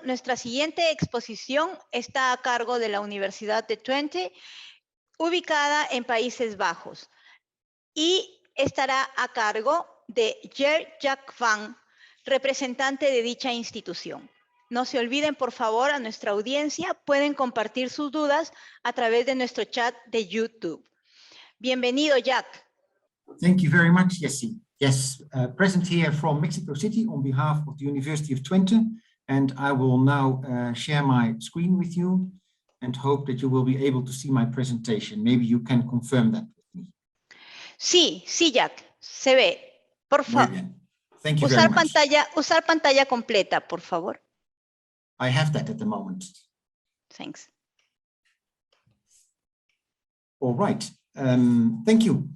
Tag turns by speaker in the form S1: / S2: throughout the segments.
S1: nuestra siguiente exposición está a cargo de la Universidad de Twente, ubicada en Países Bajos, y estará a cargo de Jacques Van, representante de dicha institución. No se olviden, por favor, a nuestra audiencia, pueden compartir sus dudas a través de nuestro chat de YouTube. Bienvenido, Jack.
S2: Thank you very much, Jessie. Yes, present here from Mexico City on behalf of the University of Twente, and I will now share my screen with you and hope that you will be able to see my presentation. Maybe you can confirm that with me.
S1: Sí, Jack, se ve. Por favor.
S2: Thank you very much.
S1: Usar pantalla completa, por favor.
S2: I have that at the moment.
S1: Thanks.
S2: All right. Thank you.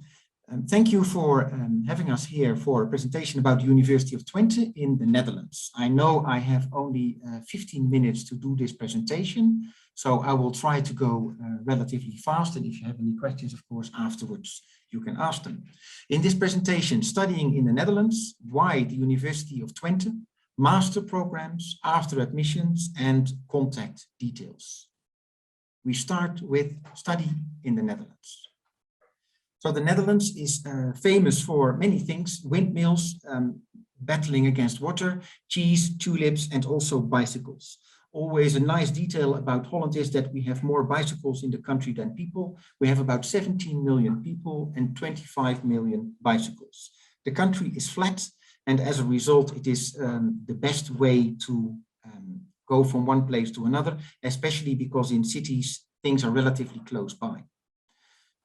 S2: Thank you for having us here for a presentation about the University of Twente in the Netherlands. I know I have only 15 minutes to do this presentation, so I will try to go relatively fast. And if you have any questions, of course, afterwards, you can ask them. In this presentation, studying in the Netherlands, why the University of Twente, master programs, after admissions, and contact details. We start with study in the Netherlands. So the Netherlands is famous for many things: windmills, battling against water, cheese, tulips, and also bicycles. Always a nice detail about Holland is that we have more bicycles in the country than people. We have about 17 million people and 25 million bicycles. The country is flat, and as a result, it is the best way to go from one place to another, especially because in cities, things are relatively close by.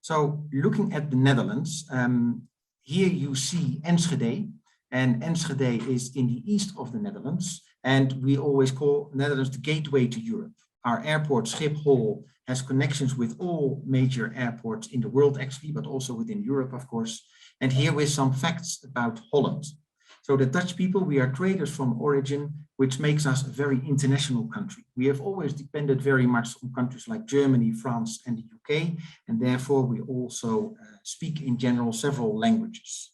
S2: So looking at the Netherlands, here you see Enschede, and Enschede is in the east of the Netherlands, and we always call Netherlands the gateway to Europe. Our airport, Schiphol, has connections with all major airports in the world actually, but also within Europe, of course. And here with some facts about Holland. So the Dutch people, we are traders from origin, which makes us a very international country. We have always depended very much on countries like Germany, France, and the UK, and therefore we also speak in general several languages.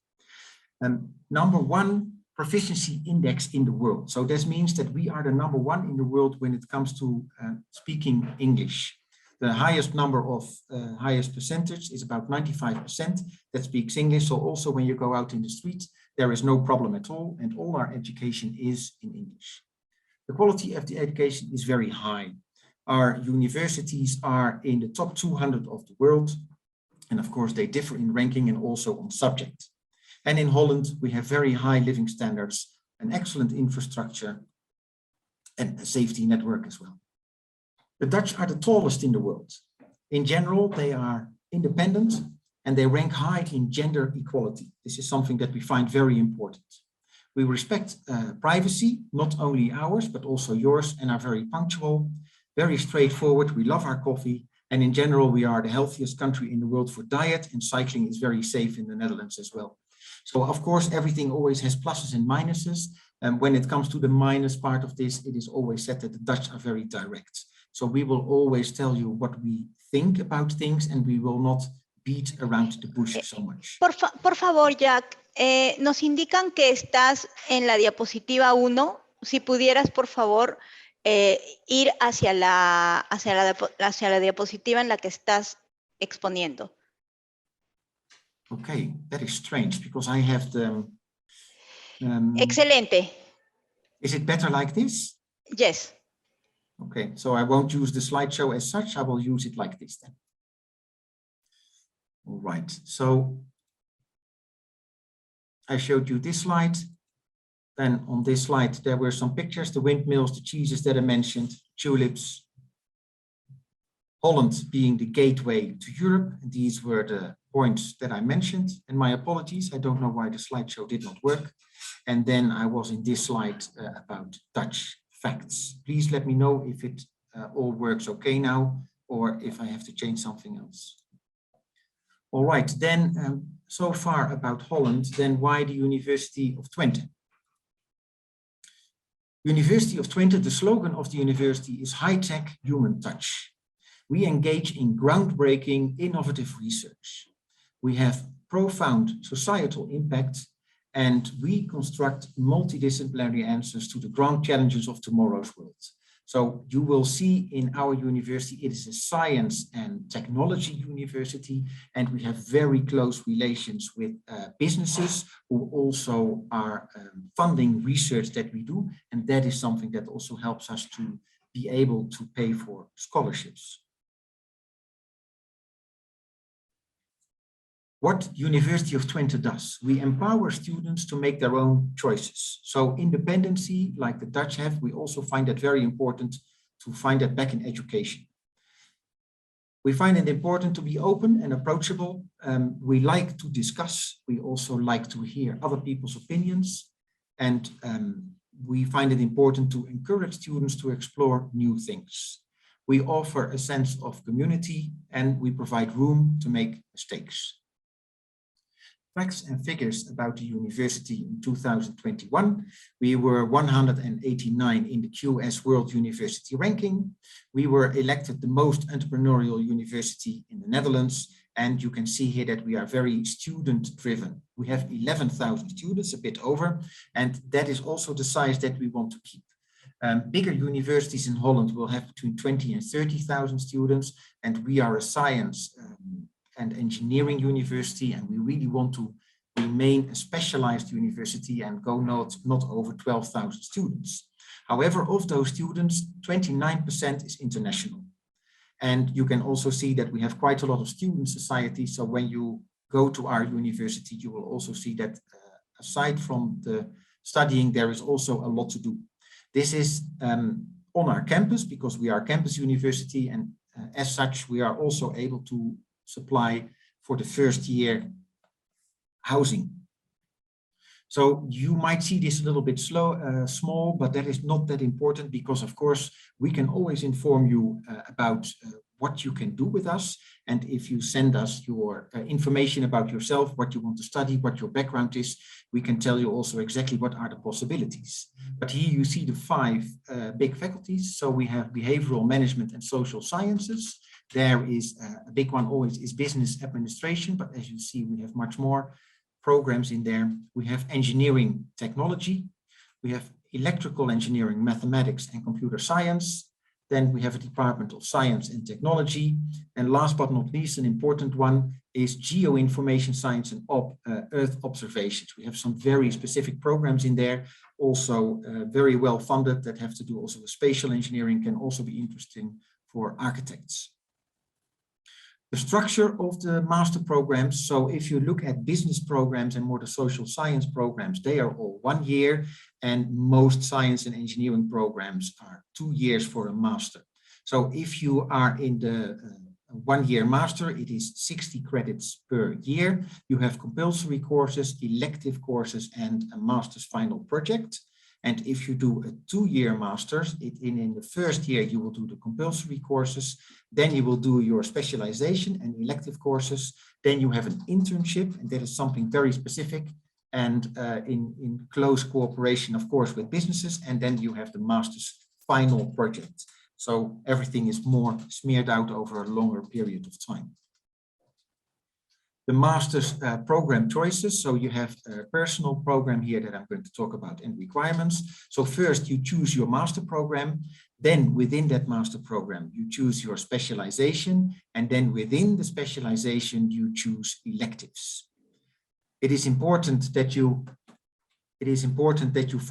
S2: Number one proficiency index in the world. So this means that we are the number one in the world when it comes to speaking English. The highest number of highest percentage is about 95% that speaks English. So also when you go out in the street, there is no problem at all, and all our education is in English. The quality of the education is very high. Our universities are in the top 200 of the world, and of course they differ in ranking and also on subject. And in Holland, we have very high living standards, an excellent infrastructure, and a safety network as well. The Dutch are the tallest in the world. In general, they are independent, and they rank high in gender equality. This is something that we find very important. We respect privacy, not only ours, but also yours, and are very punctual, very straightforward. We love our coffee, and in general, we are the healthiest country in the world for diet, and cycling is very safe in the Netherlands as well. So of course, everything always has pluses and minuses. And when it comes to the minus part of this, it is always said that the Dutch are very direct. So we will always tell you what we think about things, and we will not beat around the bush so much.
S1: Por favor, Jack, nos indican que estás en la diapositiva 1. Si pudieras, por favor, ir hacia la diapositiva en la que estás exponiendo.
S2: Okay, that is strange because I have the...
S1: Excelente.
S2: Is it better like this?
S1: Yes.
S2: Okay, so I won't use the slideshow as such. I will use it like this then. All right, so I showed you this slide. Then on this slide, there were some pictures, the windmills, the cheeses that I mentioned, tulips, Holland being the gateway to Europe. And these were the points that I mentioned. And my apologies, I don't know why the slideshow did not work. And then I was in this slide about Dutch facts. Please let me know if it all works okay now, or if I have to change something else. All right, then so far about Holland, then why the University of Twente? University of Twente, the slogan of the university is high-tech human touch. We engage in groundbreaking, innovative research. We have profound societal impact, and we construct multidisciplinary answers to the grand challenges of tomorrow's world. So you will see in our university, it is a science and technology university, and we have very close relations with businesses who also are funding research that we do. And that is something that also helps us to be able to pay for scholarships. What University of Twente does, we empower students to make their own choices. So independency, like the Dutch have, we also find that very important to find that back in education. We find it important to be open and approachable. We like to discuss. We also like to hear other people's opinions. And we find it important to encourage students to explore new things. We offer a sense of community and we provide room to make mistakes. Facts and figures about the university in 2021. We were 189 in the QS World University Ranking. We were elected the most entrepreneurial university in the Netherlands. And you can see here that we are very student driven. We have 11,000 students, a bit over, and that is also the size that we want to keep. Bigger universities in Holland will have between 20 and 30,000 students, and we are a science and engineering university, and we really want to remain a specialized university and go not over 12,000 students. However, of those students, 29% is international. And you can also see that we have quite a lot of student society. So when you go to our university, you will also see that aside from the studying, there is also a lot to do. This is on our campus because we are a campus university, and as such, we are also able to supply for the first year housing. So you might see this a little bit small, but that is not that important because, of course, we can always inform you about what you can do with us. And if you send us your information about yourself, what you want to study, what your background is, we can tell you also exactly what are the possibilities. But here you see the 5 big faculties. So we have behavioral management and social sciences. There is a big one always is business administration, but as you see, we have much more programs in there. We have engineering technology. We have electrical engineering, mathematics, and computer science. Then we have a department of science and technology. And last but not least, an important one is geoinformation science and Earth observations. We have some very specific programs in there, also very well funded, that have to do also with spatial engineering, can also be interesting for architects. The structure of the master programs. So if you look at business programs and more the social science programs, they are all 1 year, and most science and engineering programs are 2 years for a master. So if you are in the 1 year master, it is 60 credits per year. You have compulsory courses, elective courses, and a master's final project. And if you do a 2 year master's, in the first year, you will do the compulsory courses. Then you will do your specialization and elective courses. Then you have an internship, and that is something very specific and in close cooperation, of course, with businesses. And then you have the master's final project. So everything is more smeared out over a longer period of time. The master's program choices. So you have a personal program here that I'm going to talk about, and requirements. So first you choose your master program. Then within that master program, you choose your specialization. And then within the specialization, you choose electives. It is important that you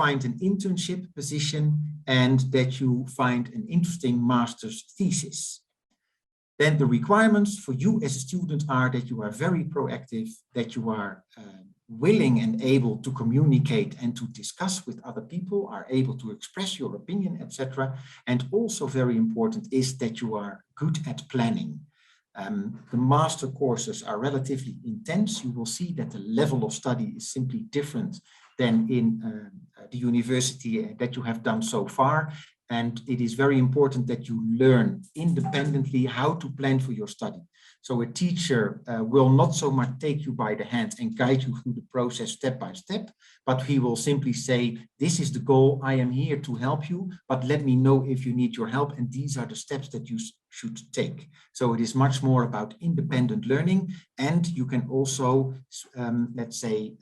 S2: find an internship position and that you find an interesting master's thesis. Then the requirements for you as a student are that you are very proactive, that you are willing and able to communicate and to discuss with other people, are able to express your opinion, etc. And also very important is that you are good at planning. The master courses are relatively intense. You will see that the level of study is simply different than in the university that you have done so far. And it is very important that you learn independently how to plan for your study. So a teacher will not so much take you by the hand and guide you through the process step by step, but he will simply say, this is the goal, I am here to help you, but let me know if you need your help. And these are the steps that you should take. So it is much more about independent learning. And you can also, let's say,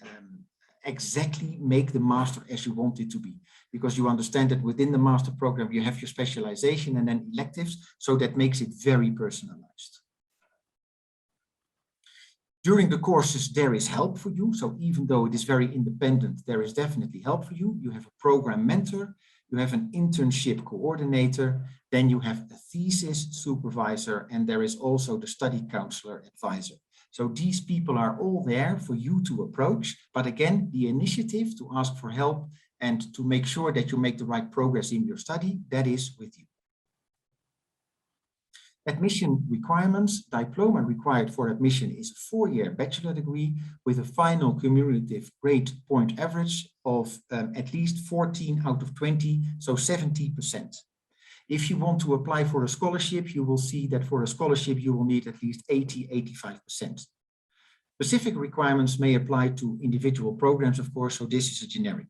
S2: exactly make the master as you want it to be, because you understand that within the master program you have your specialization and then electives, so that makes it very personalized. During the courses there is help for you, so even though it is very independent, there is definitely help for you. You have a program mentor, you have an internship coordinator, then you have a thesis supervisor, and there is also the study counselor advisor. So these people are all there for you to approach, but again, the initiative to ask for help and to make sure that you make the right progress in your study, that is with you. Admission requirements. Diploma required for admission is a 4-year bachelor degree with a final cumulative grade point average of at least 14 out of 20, so 70%. If you want to apply for a scholarship, you will see that for a scholarship you will need at least 80–85%. Specific requirements may apply to individual programs, of course, so this is a generic.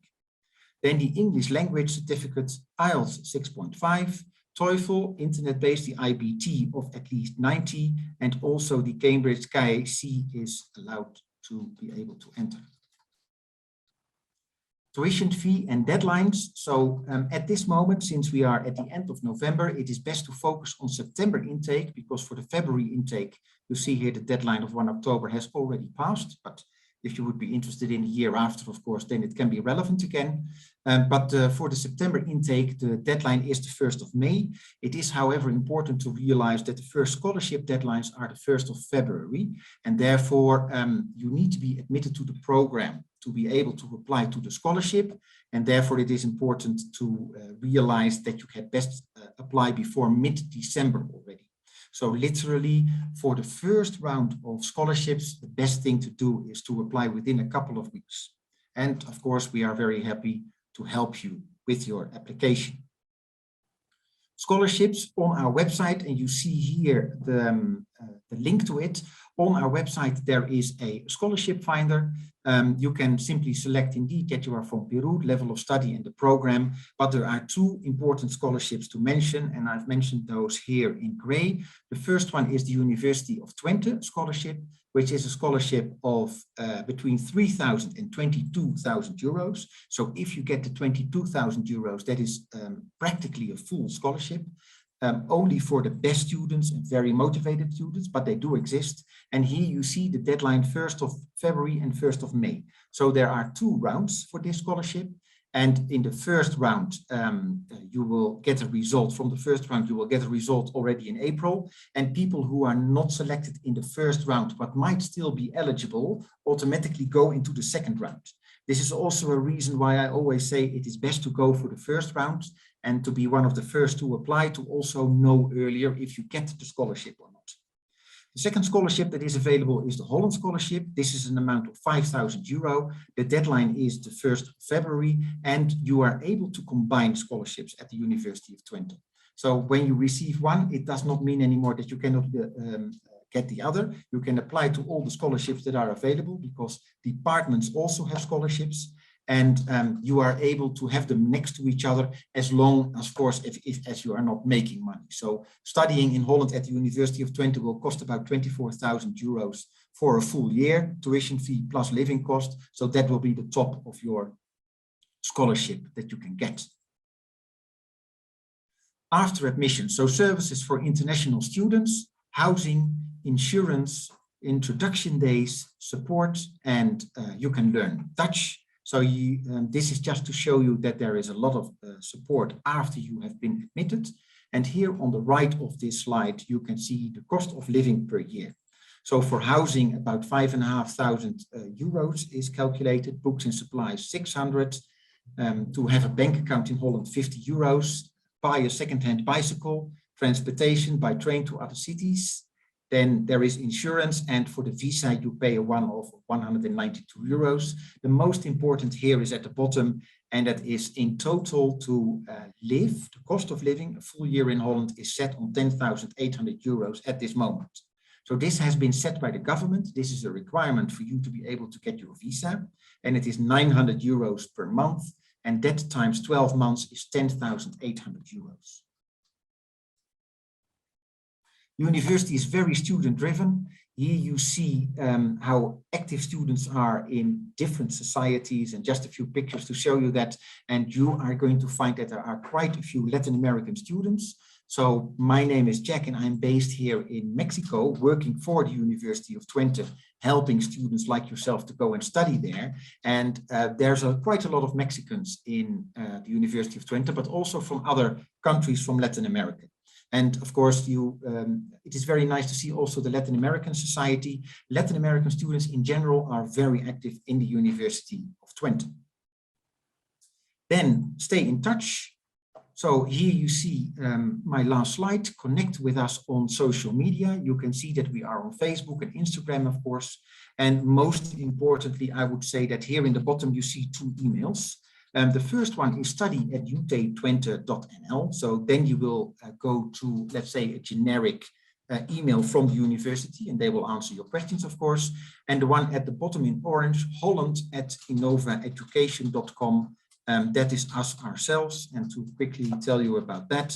S2: Then the English language certificate, IELTS 6.5, TOEFL, internet-based, the IBT of at least 90, and also the Cambridge KC is allowed to be able to enter. Tuition fee and deadlines. So at this moment, since we are at the end of November, it is best to focus on September intake, because for the February intake, you see here the deadline of 1 October has already passed. But if you would be interested in the year after, of course, then it can be relevant again. But for the September intake, the deadline is the 1st of May. It is, however, important to realize that the first scholarship deadlines are the 1st of February. And therefore, you need to be admitted to the program to be able to apply to the scholarship. And therefore, it is important to realize that you can best apply before mid-December already. So literally, for the first round of scholarships, the best thing to do is to apply within a couple of weeks. And of course, we are very happy to help you with your application. Scholarships on our website, and you see here the link to it. On our website, there is a scholarship finder. You can simply select indeed that you are from Peru, level of study and the program, but there are 2 important scholarships to mention, and I've mentioned those here in gray. The first one is the University of Twente scholarship, which is a scholarship of between 3,000 and 22,000 euros. So if you get the 22,000 euros, that is practically a full scholarship. Only for the best students and very motivated students, but they do exist. And here you see the deadline 1st of February and 1st of May. So there are 2 rounds for this scholarship. And in the first round, you will get a result. From the first round, you will get a result already in April. And people who are not selected in the first round, but might still be eligible, automatically go into the second round. This is also a reason why I always say it is best to go for the first round and to be one of the first to apply, to also know earlier if you get the scholarship or not. The second scholarship that is available is the Holland Scholarship. This is an amount of 5,000 euro. The deadline is the 1st of February, and you are able to combine scholarships at the University of Twente. So when you receive one, it does not mean anymore that you cannot get the other. You can apply to all the scholarships that are available, because departments also have scholarships, and you are able to have them next to each other, as long as, of course, as you are not making money. So studying in Holland at the University of Twente will cost about 24,000 euros for a full year, tuition fee plus living cost. So that will be the top of your scholarship that you can get. After admission, so services for international students, housing, insurance, introduction days, support, and you can learn Dutch. So this is just to show you that there is a lot of support after you have been admitted. And here on the right of this slide, you can see the cost of living per year. So for housing, about 5,500 euros is calculated, books and supplies 600, to have a bank account in Holland 50 euros, buy a second-hand bicycle, transportation by train to other cities. Then there is insurance, and for the visa you pay a one-off of 192 euros. The most important here is at the bottom, and that is in total to live. The cost of living a full year in Holland is set on 10,800 euros at this moment. So this has been set by the government. This is a requirement for you to be able to get your visa, and it is 900 euros per month, and that times 12 months is 10,800 euros. University is very student driven. Here you see how active students are in different societies, and just a few pictures to show you that. And you are going to find that there are quite a few Latin American students. So my name is Jack and I'm based here in Mexico, working for the University of Twente, helping students like yourself to go and study there. And there's quite a lot of Mexicans in the University of Twente, but also from other countries from Latin America. And of course, it is very nice to see also the Latin American society. Latin American students in general are very active in the University of Twente. Then stay in touch. So here you see my last slide. Connect with us on social media. You can see that we are on Facebook and Instagram, of course. And most importantly, I would say that here in the bottom, you see two emails. The first one is study@utwente.nl. So then you will go to, let's say, a generic email from the university, and they will answer your questions, of course. And the one at the bottom in orange, holland@innovaeducation.com. That is us ourselves. And to quickly tell you about that,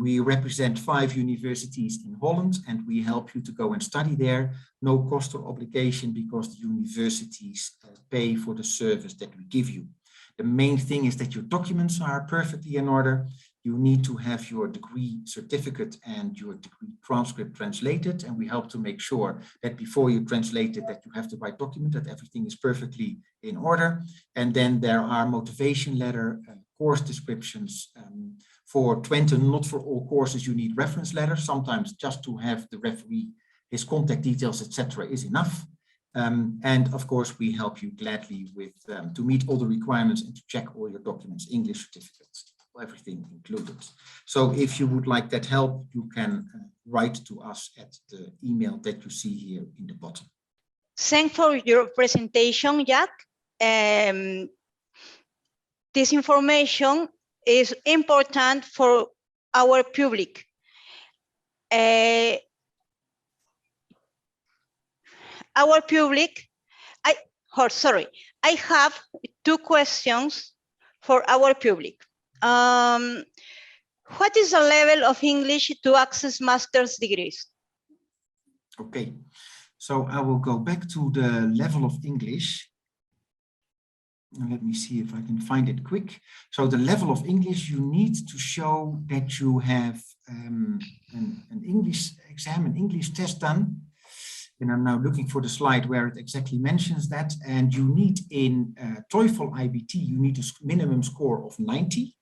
S2: we represent 5 universities in Holland, and we help you to go and study there. No cost or obligation, because the universities pay for the service that we give you. The main thing is that your documents are perfectly in order. You need to have your degree certificate and your degree transcript translated. And we help to make sure that before you translate it, that you have the right document, that everything is perfectly in order. And then there are motivation letter, course descriptions. For Twente, not for all courses, you need reference letters. Sometimes just to have the referee, his contact details, etc. is enough. And of course, we help you gladly with to meet all the requirements and to check all your documents, English certificates, everything included. So if you would like that help, you can write to us at the email that you see here in the bottom.
S1: Thanks for your presentation, Jack. This information is important for our public. Our public, I have 2 questions for our public. What is the level of English to access master's degrees?
S2: Okay, so I will go back to the level of English. Let me see if I can find it quick. So the level of English, you need to show that you have an English exam, an English test done. And I'm now looking for the slide where it exactly mentions that. And you need in TOEFL IBT, you need a minimum score of 90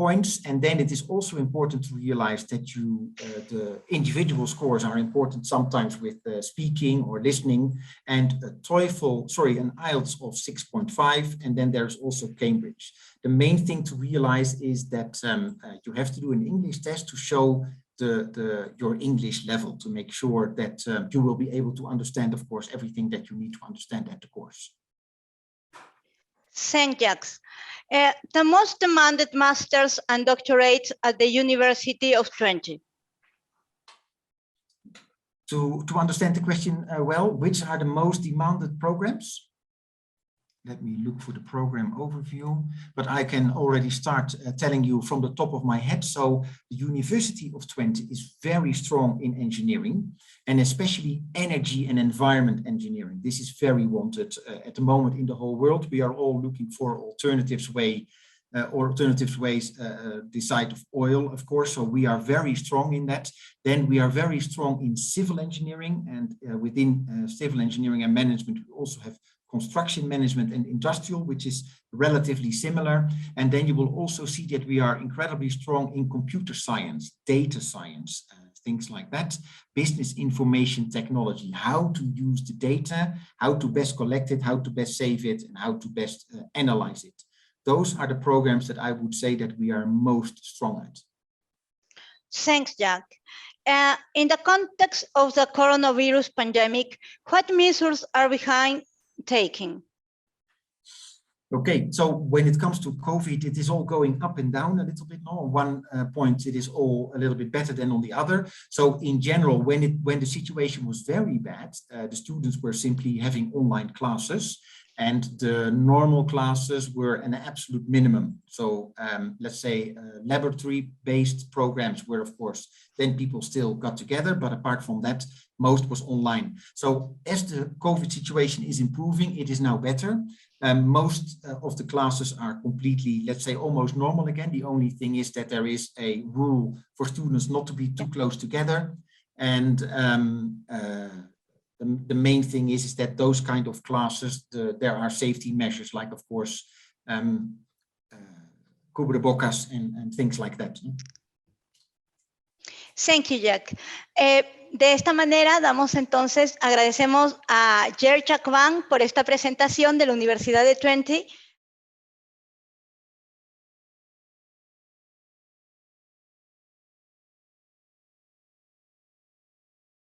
S2: points. And then it is also important to realize that the individual scores are important sometimes with speaking or listening. And an IELTS of 6.5. And then there's also Cambridge. The main thing to realize is that you have to do an English test to show your English level, to make sure that you will be able to understand, of course, everything that you need to understand at the course.
S1: Thanks, Jax. The most demanded masters and doctorates at the University of Twente.
S2: To understand the question well, which are the most demanded programs? Let me look for the program overview, but I can already start telling you from the top of my head. So the University of Twente is very strong in engineering, and especially energy and environment engineering. This is very wanted at the moment in the whole world. We are all looking for alternatives ways beside of oil, of course. So we are very strong in that. Then we are very strong in civil engineering, and within civil engineering and management, we also have construction management and industrial, which is relatively similar. And then you will also see that we are incredibly strong in computer science, data science, things like that, business information technology, how to use the data, how to best collect it, how to best save it, and how to best analyze it. Those are the programs that I would say that we are most strong at.
S1: Thanks, Jack. In the context of the coronavirus pandemic, what measures are behind taking?
S2: Okay, so when it comes to COVID, it is all going up and down a little bit. On one point, it is all a little bit better than on the other. So in general, when the situation was very bad, the students were simply having online classes, and the normal classes were an absolute minimum. So let's say laboratory-based programs were, of course, then people still got together. But apart from that, most was online. So as the COVID situation is improving, it is now better. Most of the classes are completely, let's say, almost normal again. The only thing is that there is a rule for students not to be too close together. And the main thing is that those kind of classes, there are safety measures, like, of course, cubrebocas and things like that.
S1: Thank you, Jack. De esta manera agradecemos a Jer Chakwan por esta presentación de la Universidad de Twente